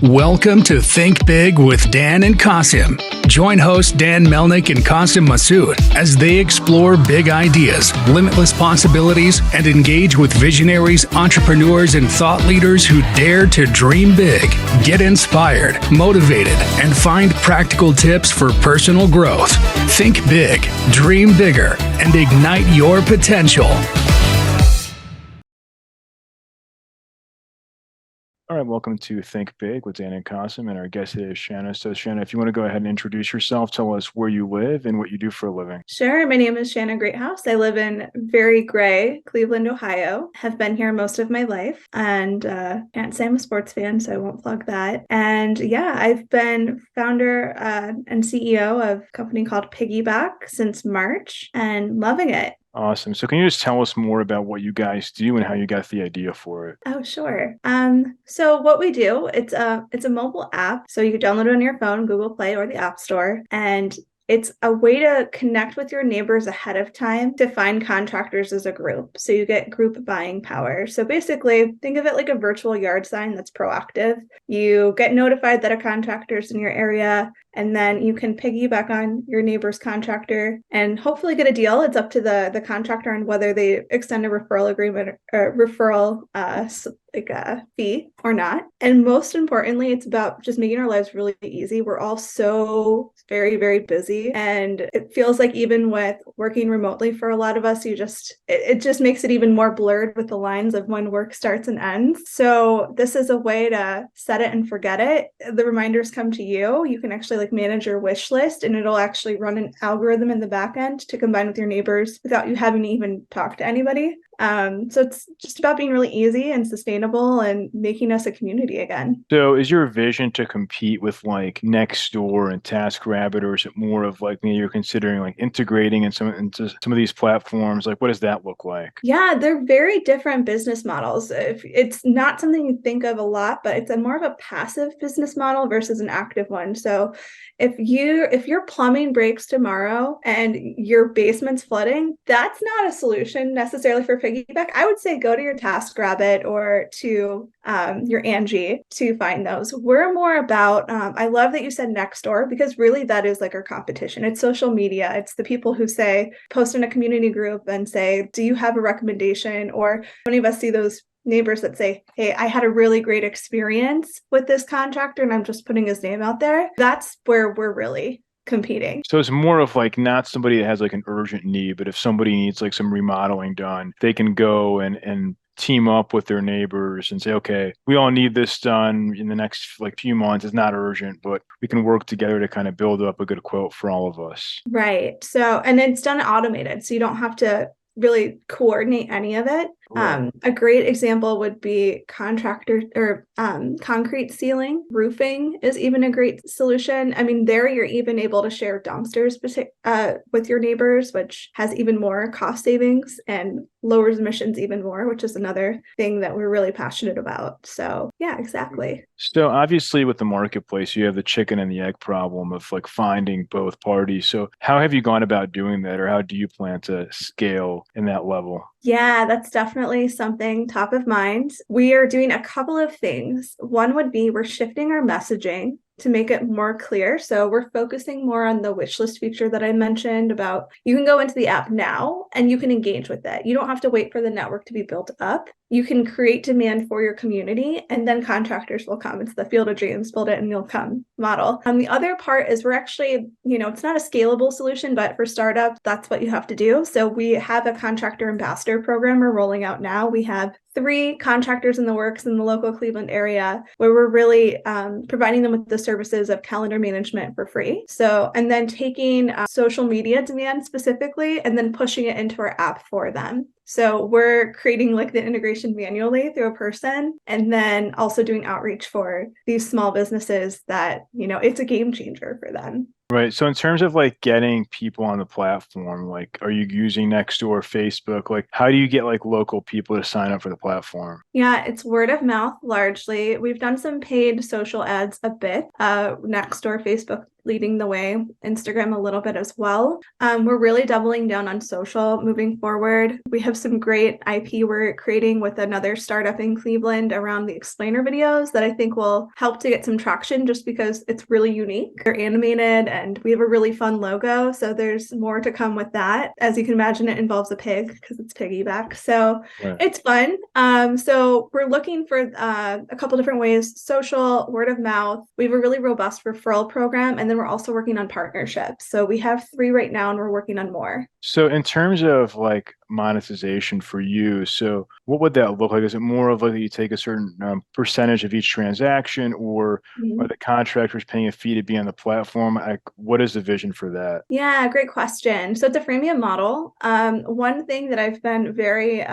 Welcome to Think Big with Dan and Qasim. Join hosts Dan Melnick and Qasim Masood as they explore big ideas, limitless possibilities, and engage with visionaries, entrepreneurs, and thought leaders who dare to dream big, get inspired, motivated, and find practical tips for personal growth. Think big, dream bigger, and ignite your potential. All right, welcome to Think Big with Dan and Qasim, and our guest is Shanna. So, Shanna, if you want to go ahead and introduce yourself, tell us where you live and what you do for a living. Sure. My name is Shanna Greathouse. I live in very gray Cleveland, Ohio. Have been here most of my life, and can't say I'm a sports fan, so I won't plug that. And yeah, I've been founder and CEO of a company called PIGYBAK since March, and loving it. Awesome. So can you just tell us more about what you guys do and how you got the idea for it? Oh, sure. So what we do, it's a mobile app. So you can download it on your phone, Google Play or the App Store. And it's a way to connect with your neighbors ahead of time to find contractors as a group. So you get group buying power. So basically, think of it like a virtual yard sign that's proactive. You get notified that a contractor's in your area, and then you can piggyback on your neighbor's contractor and hopefully get a deal. It's up to the contractor on whether they extend a referral agreement or referral fee or not. And most importantly, it's about just making our lives really easy. We're all so very, very busy. And it feels like even with working remotely for a lot of us, it just makes it even more blurred with the lines of when work starts and ends. So this is a way to set it and forget it. The reminders come to you. You can actually manage your wish list, and it'll actually run an algorithm in the back end to combine with your neighbors without you having to even talk to anybody. So it's just about being really easy and sustainable and making us a community again. So is your vision to compete with like Nextdoor and TaskRabbit, or is it more of like maybe you're considering like integrating into some of these platforms? Like, what does that look like? Yeah, they're very different business models. It's not something you think of a lot, but it's more of a passive business model versus an active one. So if your plumbing breaks tomorrow and your basement's flooding, that's not a solution necessarily for PIGYBAK. I would say go to your TaskRabbit or to your Angie to find those. We're more about, I love that you said Nextdoor, because really that is like our competition. It's social media. It's the people who post in a community group and say, do you have a recommendation? Or many of us see those neighbors that say, hey, I had a really great experience with this contractor and I'm just putting his name out there. That's where we're really competing. So it's more of like not somebody that has like an urgent need, but if somebody needs like some remodeling done, they can go and team up with their neighbors and say, okay, we all need this done in the next like few months. It's not urgent, but we can work together to kind of build up a good quote for all of us. Right. So, and it's done automated, so you don't have to really coordinate any of it. Right. A great example would be contractor or concrete ceiling. Roofing is even a great solution. I mean, there you're even able to share dumpsters with your neighbors, which has even more cost savings and lowers emissions even more, which is another thing that we're really passionate about. So yeah, exactly. So obviously with the marketplace, you have the chicken and the egg problem of like finding both parties. So how have you gone about doing that, or how do you plan to scale in that level? Yeah, that's definitely something top of mind. We are doing a couple of things. One would be we're shifting our messaging to make it more clear. So we're focusing more on the wish list feature that I mentioned about. You can go into the app now and you can engage with it. You don't have to wait for the network to be built up. You can create demand for your community, and then contractors will come. It's the field of dreams, build it and you'll come model. The other part is we're actually, it's not a scalable solution, but for startups, that's what you have to do. So we have a contractor ambassador program we're rolling out now. We have 3 contractors in the works in the local Cleveland area where we're really providing them with the services of calendar management for free. So, and then taking social media demand specifically and then pushing it into our app for them. So we're creating like the integration manually through a person, and then also doing outreach for these small businesses that, it's a game changer for them. Right. So in terms of like getting people on the platform, like are you using Nextdoor, Facebook? Like how do you get like local people to sign up for the platform? Yeah, it's word of mouth largely. We've done some paid social ads a bit, Nextdoor, Facebook leading the way, Instagram a little bit as well. We're really doubling down on social moving forward. We have some great IP we're creating with another startup in Cleveland around the explainer videos that I think will help to get some traction just because it's really unique. They're animated and we have a really fun logo. So there's more to come with that. As you can imagine, it involves a pig because it's PIGYBAK. So Right. it's fun. So we're looking for a couple different ways: social, word of mouth. We have a really robust referral program, and then we're also working on partnerships. So we have 3 right now, and we're working on more. So in terms of like monetization for you, so what would that look like? Is it more of like you take a certain percentage of each transaction, or are the contractors paying a fee to be on the platform? Like, what is the vision for that? Yeah, great question. So it's a freemium model. One thing that I've been very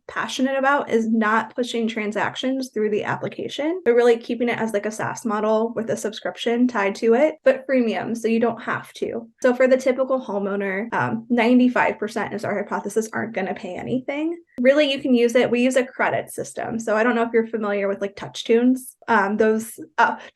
passionate about is not pushing transactions through the application, but really keeping it as like a SaaS model with a subscription tied to it, but freemium, so you don't have to. So for the typical homeowner, 95% is our hypothesis aren't going to pay anything. Really, you can use it. We use a credit system. So I don't know if you're familiar with like touch tunes. That's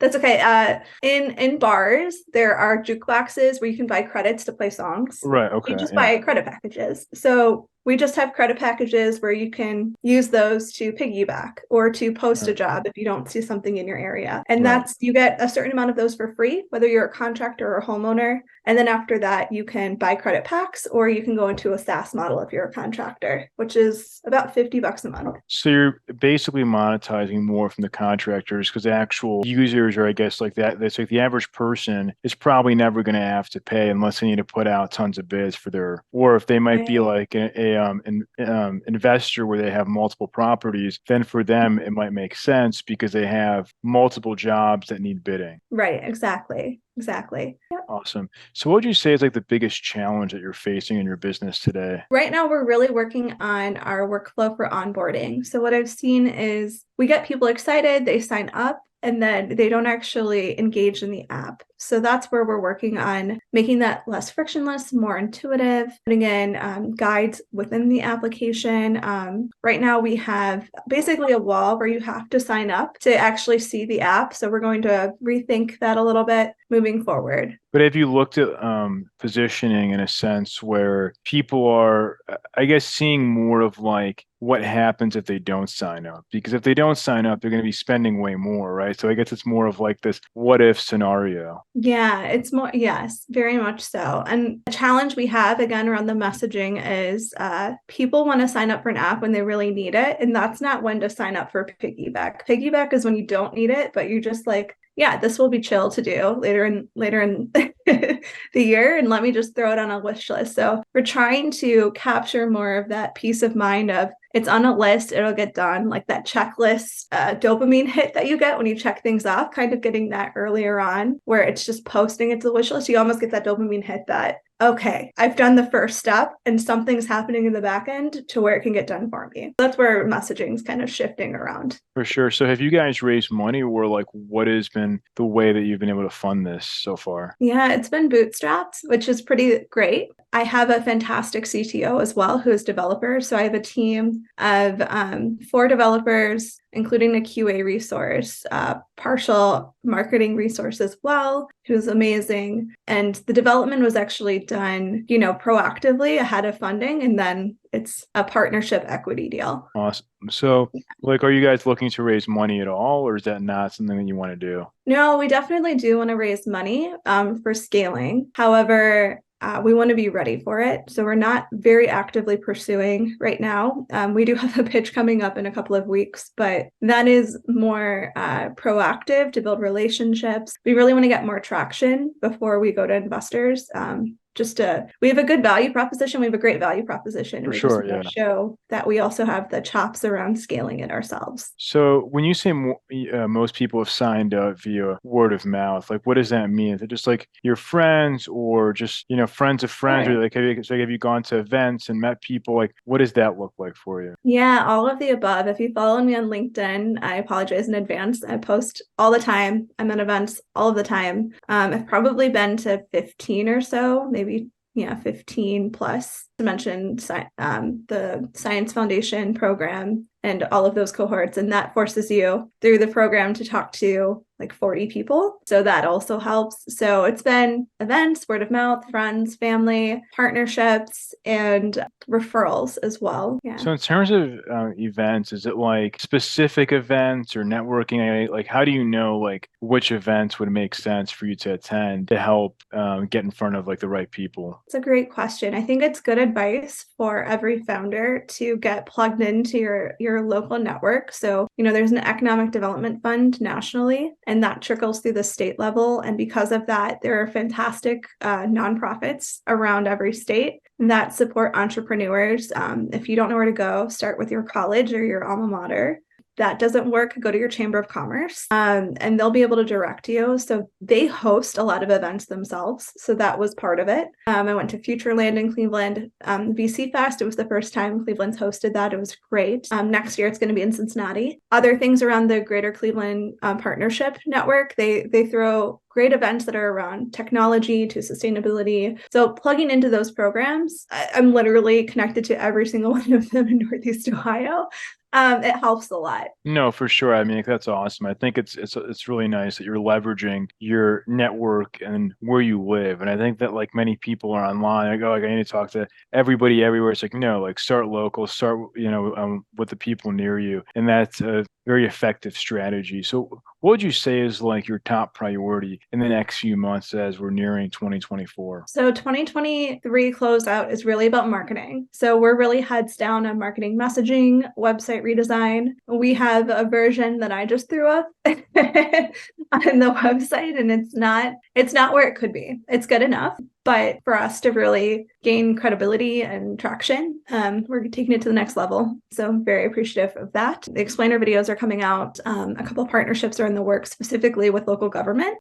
okay. In bars, there are jukeboxes where you can buy credits to play songs. Right. Okay. You just Yeah. buy credit packages. So we just have credit packages where you can use those to piggyback or to post a Right. job if you don't see something in your area. And Right. you get a certain amount of those for free, whether you're a contractor or a homeowner. And then after that, you can buy credit packs or you can go into a SaaS model if you're a contractor, which is about $50 a month. So you're basically monetizing more from the contractors because the actual users, or I guess like that's like the average person is probably never going to have to pay unless they need to put out tons of bids for their, or if they might be Right. like an investor where they have multiple properties, then for them it might make sense because they have multiple jobs that need bidding. Right. Exactly. Exactly. Yep. Awesome. So what would you say is like the biggest challenge that you're facing in your business today? Right now, we're really working on our workflow for onboarding. So, what I've seen is we get people excited, they sign up, and then they don't actually engage in the app. So that's where we're working on making that less frictionless, more intuitive, putting in guides within the application. Right now, we have basically a wall where you have to sign up to actually see the app. So we're going to rethink that a little bit moving forward. But have you looked at positioning in a sense where people are, I guess, seeing more of like what happens if they don't sign up? Because if they don't sign up, they're going to be spending way more, right? So I guess it's more of like this what if scenario. Yeah, it's more, yes, very much so. And a challenge we have again around the messaging is people want to sign up for an app when they really need it. And that's not when to sign up for PIGYBAK. PIGYBAK is when you don't need it, but you're just like, yeah, this will be chill to do later in the year, and let me just throw it on a wish list. So we're trying to capture more of that peace of mind of it's on a list, it'll get done, like that checklist dopamine hit that you get when you check things off, kind of getting that earlier on where it's just posting it to the wish list. You almost get that dopamine hit that, okay, I've done the first step and something's happening in the back end to where it can get done for me. That's where messaging is kind of shifting around. For sure. So have you guys raised money, or like what has been the way that you've been able to fund this so far? Yeah, it's been bootstrapped, which is pretty great. I have a fantastic CTO as well, who is developer. So I have a team of 4 developers, including a QA resource, partial marketing resource as well, who's amazing. And the development was actually done, proactively ahead of funding. And then it's a partnership equity deal. Awesome. So like, are you guys looking to raise money at all, or is that not something that you want to do? No, we definitely do want to raise money for scaling. However, we want to be ready for it. So we're not very actively pursuing right now. We do have a pitch coming up in a couple of weeks, but that is more proactive to build relationships. We really want to get more traction before we go to investors. we have a good value proposition. We have a great value proposition. For And we sure, just want to show that we also have the chops around scaling it ourselves. So when you say most people have signed up via word of mouth, like what does that mean? Is it just like your friends or just, friends of friends? Right. Or like have you gone to events and met people? Like what does that look like for you? Yeah, all of the above. If you follow me on LinkedIn, I apologize in advance. I post all the time. I'm at events all of the time. I've probably been to 15 or so, maybe 15 plus, to mention the Science Foundation program and all of those cohorts. And that forces you through the program to talk to like 40 people. So that also helps. So it's been events, word of mouth, friends, family, partnerships, and referrals as well. Yeah. So in terms of events, is it like specific events or networking? Like how do you know like which events would make sense for you to attend to help get in front of like the right people? It's a great question. I think it's good advice for every founder to get plugged into your local network. So, there's an economic development fund nationally, and that trickles through the state level. And because of that, there are fantastic nonprofits around every state that support entrepreneurs. If you don't know where to go, start with your college or your alma mater. That doesn't work, go to your Chamber of Commerce, and they'll be able to direct you. So they host a lot of events themselves. So that was part of it. I went to Futureland in Cleveland, VC Fest. It was the first time Cleveland's hosted that. It was great. Next year, it's going to be in Cincinnati. Other things around the Greater Cleveland Partnership Network, they throw great events that are around technology to sustainability. So plugging into those programs, I'm literally connected to every single one of them in Northeast Ohio. It helps a lot. No, for sure. I mean, that's awesome. I think it's really nice that you're leveraging your network and where you live. And I think that like many people are online, like, oh, like, I need to talk to everybody everywhere. It's like, no, like start local, start, with the people near you. And that's a very effective strategy. So what would you say is like your top priority in the next few months as we're nearing 2024? So 2023 closeout is really about marketing. So we're really heads down on marketing messaging, website redesign. We have a version that I just threw up on the website, and it's not where it could be. It's good enough. But for us to really gain credibility and traction, we're taking it to the next level. So I'm very appreciative of that. The explainer videos are coming out. A couple of partnerships are in the works, specifically with local government.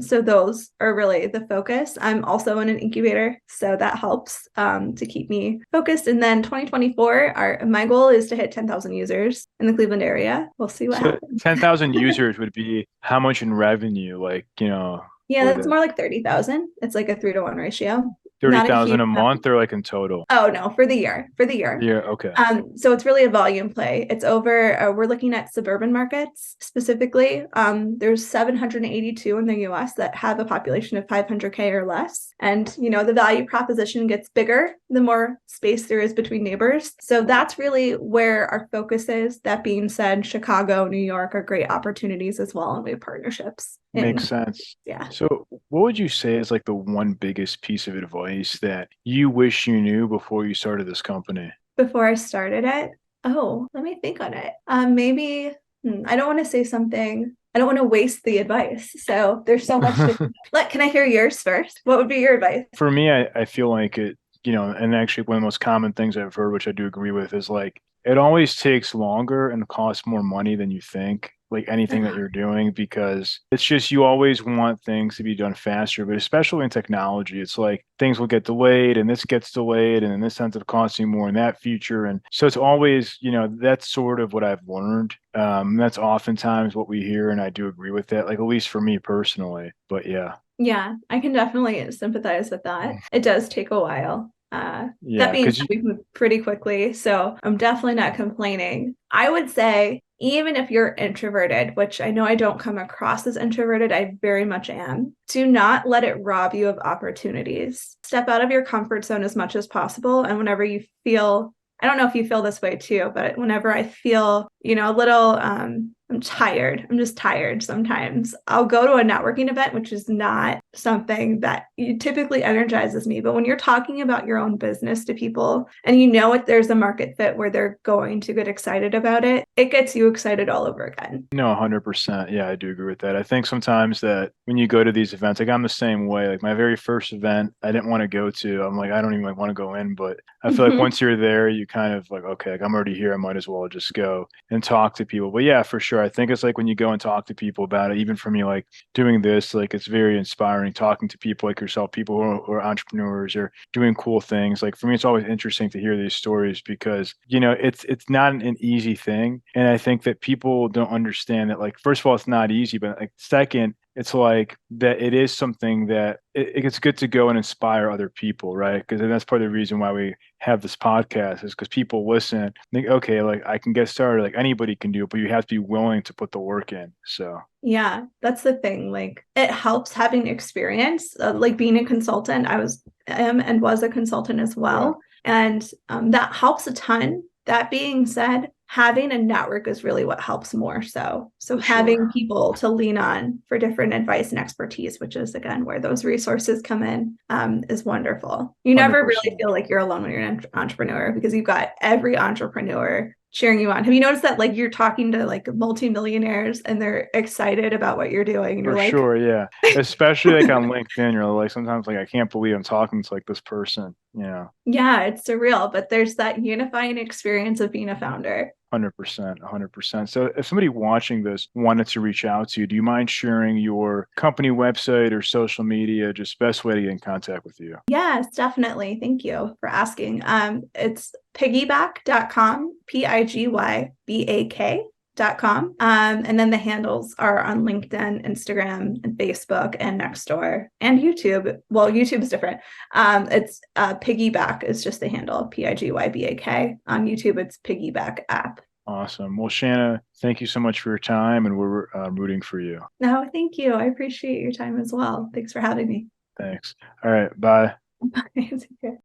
So those are really the focus. I'm also in an incubator, so that helps to keep me focused. And then 2024, my goal is to hit 10,000 users in the Cleveland area. We'll see what happens. 10,000 users would be how much in revenue? Like, Yeah, that's more like 30,000. It's like a 3-to-1 ratio. 30,000 a month or like in total? Oh no, for the year. Yeah, okay. So it's really a volume play. It's over, we're looking at suburban markets specifically. There's 782 in the US that have a population of 500K or less. And, the value proposition gets bigger the more space there is between neighbors. So that's really where our focus is. That being said, Chicago, New York are great opportunities as well, and we have partnerships. Makes sense. Yeah. So what would you say is like the one biggest piece of advice that you wish you knew before you started this company? Before I started it? Oh, let me think on it. Maybe, I don't want to say something. I don't want to waste the advice. So there's so much to can I hear yours first? What would be your advice? For me, I feel like it, and actually one of the most common things I've heard, which I do agree with, is like it always takes longer and costs more money than you think, like anything that you're doing, because it's just you always want things to be done faster. But especially in technology, it's like things will get delayed and this gets delayed and then this ends up costing more in that future. And so it's always, that's sort of what I've learned. That's oftentimes what we hear. And I do agree with that, like at least for me personally. But yeah. Yeah, I can definitely sympathize with that. It does take a while. That being said, we move pretty quickly, so I'm definitely not complaining. I would say, even if you're introverted, which I know I don't come across as introverted, I very much am, do not let it rob you of opportunities. Step out of your comfort zone as much as possible. And whenever you feel, I don't know if you feel this way too, but whenever I feel, a little, I'm tired. I'm just tired sometimes. I'll go to a networking event, which is not something that typically energizes me. But when you're talking about your own business to people and there's a market fit where they're going to get excited about it, it gets you excited all over again. No, 100%. Yeah, I do agree with that. I think sometimes that when you go to these events. Like I'm the same way. Like my very first event, I didn't want to go to. I'm like, I don't even like want to go in, but I feel like once you're there, you kind of like, okay, like I'm already here. I might as well just go and talk to people. But yeah, for sure. I think it's like when you go and talk to people about it, even for me, like doing this, like it's very inspiring talking to people like yourself, people who are entrepreneurs or doing cool things. Like for me, it's always interesting to hear these stories because, it's not an easy thing. And I think that people don't understand that, like, first of all, it's not easy, but like, second, it's like that it is something that it's good to go and inspire other people, right? Because that's part of the reason why we have this podcast is because people listen, think, okay, like I can get started, like anybody can do it, but you have to be willing to put the work in. So Yeah, that's the thing. Like it helps having experience, like being a consultant. Am and was a consultant as well. And that helps a ton. That being said, having a network is really what helps more. So having people to lean on for different advice and expertise, which is again where those resources come in, is wonderful. You never 100%. really feel like you're alone when you're an entrepreneur because you've got every entrepreneur cheering you on. Have you noticed that like you're talking to like multimillionaires and they're excited about what you're doing and For you're like, sure, yeah. Especially like on LinkedIn, you're like sometimes like I can't believe I'm talking to like this person, yeah, it's surreal, but there's that unifying experience of being a founder. 100%, 100%. So if somebody watching this wanted to reach out to you, do you mind sharing your company website or social media, just best way to get in contact with you? Yes, definitely. Thank you for asking. It's piggyback.com, PIGYBAK.com. And then the handles are on LinkedIn, Instagram, and Facebook, and Nextdoor, and YouTube. Well, YouTube is different. It's PIGYBAK is just the handle, PIGYBAK. On YouTube, it's PIGYBAK app. Awesome. Well, Shanna, thank you so much for your time, and we're rooting for you. No, thank you. I appreciate your time as well. Thanks for having me. Thanks. All right. Bye. Bye. Take care.